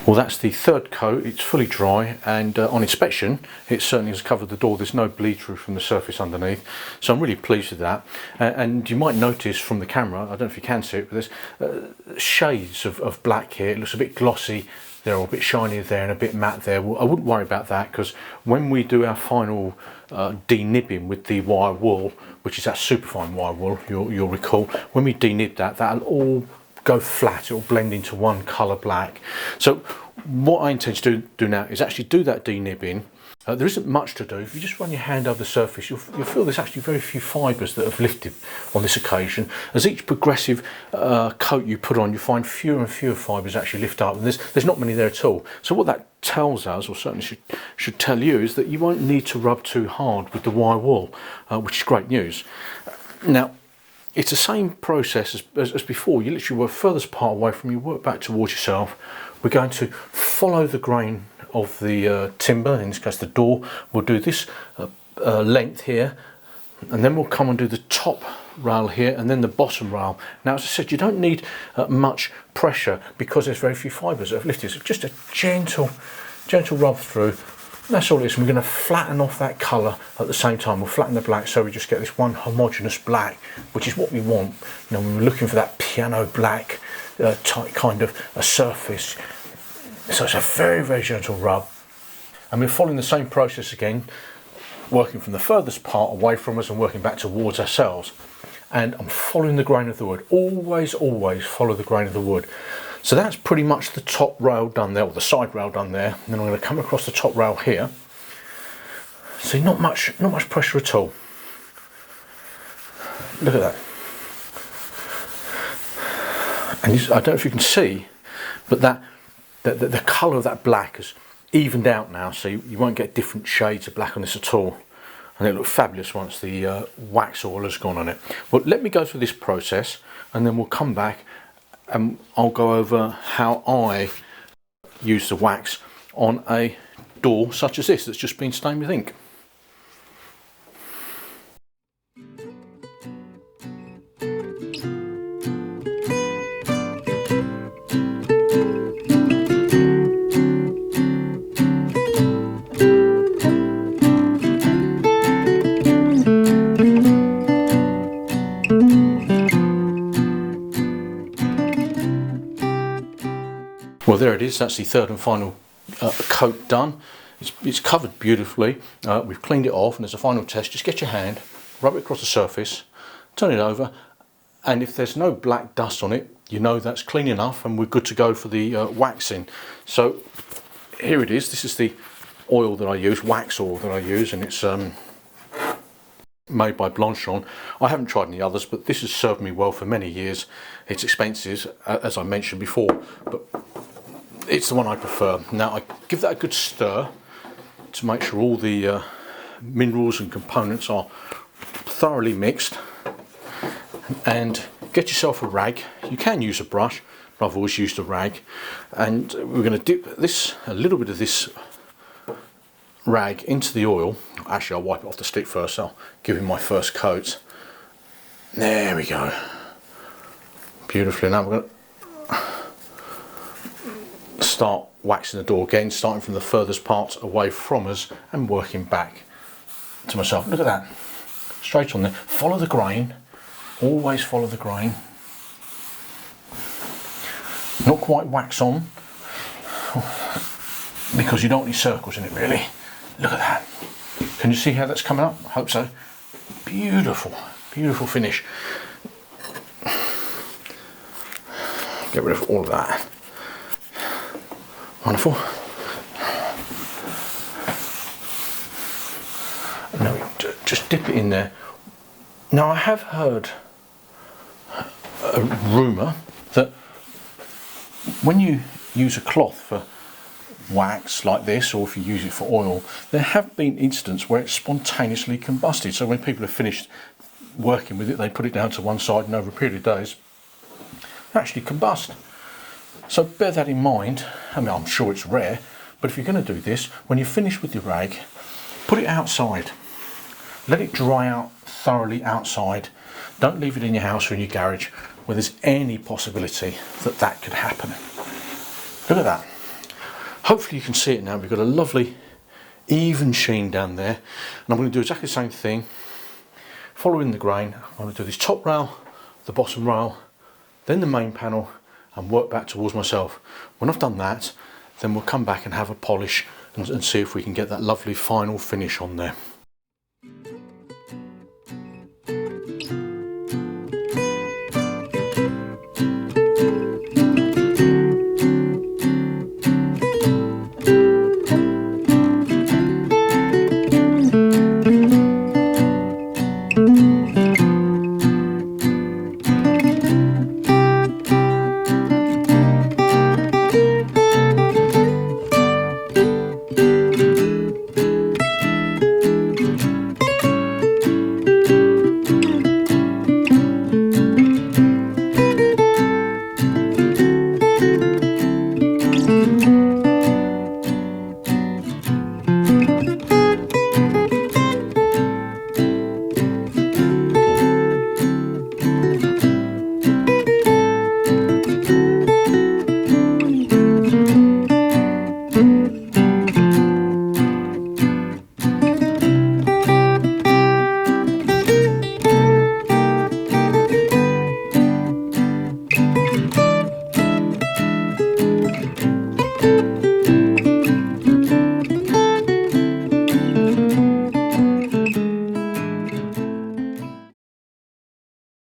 Well, that's the third coat. It's fully dry, and on inspection it certainly has covered the door. There's no bleed through from the surface underneath, so I'm really pleased with that. And you might notice from the camera, I don't know if you can see it, but there's shades of black here. It looks a bit glossy there, or a bit shinier there, and a bit matte there. Well, I wouldn't worry about that, because when we do our final denibbing with the wire wool, which is that superfine wire wool, you'll recall, when we denib that, that'll all go flat, it'll blend into one colour black. So what I intend to do now is actually do that denibbing. There isn't much to do. If you just run your hand over the surface, you'll feel there's actually very few fibres that have lifted on this occasion. As each progressive coat you put on, you find fewer and fewer fibres actually lift up, and there's not many there at all. So what that tells us, or certainly should tell you, is that you won't need to rub too hard with the wire wool, which is great news. Now, it's the same process as before. You literally work furthest part away from you, work back towards yourself. We're going to follow the grain of the timber, in this case the door. We'll do this length here, and then we'll come and do the top rail here, and then the bottom rail. Now, as I said, you don't need much pressure, because there's very few fibres that have lifted. So just a gentle rub through. That's all it is. We're going to flatten off that colour at the same time. We'll flatten the black, so we just get this one homogeneous black, which is what we want. You know, when we're looking for that piano black type kind of a surface. So it's a very, very gentle rub. And we're following the same process again, working from the furthest part away from us and working back towards ourselves. And I'm following the grain of the wood. Always, always follow the grain of the wood. So that's pretty much the top rail done there, or the side rail done there. And then I'm going to come across the top rail here. See, not much pressure at all. Look at that. And I don't know if you can see, but the colour of that black has evened out now, so you won't get different shades of black on this at all. And it'll look fabulous once the wax oil has gone on it. Well, let me go through this process, and then we'll come back and I'll go over how I use the wax on a door such as this that's just been stained with ink. Well, there it is. That's the third and final coat done. It's covered beautifully. We've cleaned it off, and as a final test, just get your hand, rub it across the surface, turn it over, and if there's no black dust on it, you know that's clean enough, and we're good to go for the waxing. So here it is. This is the oil that I use, wax oil that I use, and it's made by Blanchon. I haven't tried any others, but this has served me well for many years. It's expensive, as I mentioned before, but it's the one I prefer. Now I give that a good stir to make sure all the minerals and components are thoroughly mixed, and get yourself a rag. You can use a brush, but I've always used a rag, and we're going to dip a little bit of this rag into the oil. Actually, I'll wipe it off the stick first. I'll give him my first coat. There we go. Beautifully. Now we're going to start waxing the door again, starting from the furthest part away from us and working back to myself. Look at that, straight on there. Follow the grain, always follow the grain. Not quite wax on, because you don't want any circles in it really. Look at that. Can you see how that's coming up? I hope so. Beautiful, beautiful finish. Get rid of all of that. Wonderful. Now just dip it in there. Now I have heard a rumour that when you use a cloth for wax like this, or if you use it for oil, there have been incidents where it's spontaneously combusted. So when people have finished working with it, they put it down to one side, and over a period of days it actually combust. So bear that in mind. I mean, I'm sure it's rare, but if you're going to do this, when you're finished with your rag, put it outside. Let it dry out thoroughly outside. Don't leave it in your house or in your garage where there's any possibility that that could happen. Look at that. Hopefully you can see it now. We've got a lovely even sheen down there, and I'm going to do exactly the same thing, following the grain. I'm going to do this top rail, the bottom rail, then the main panel, and work back towards myself. When I've done that, then we'll come back and have a polish and see if we can get that lovely final finish on there.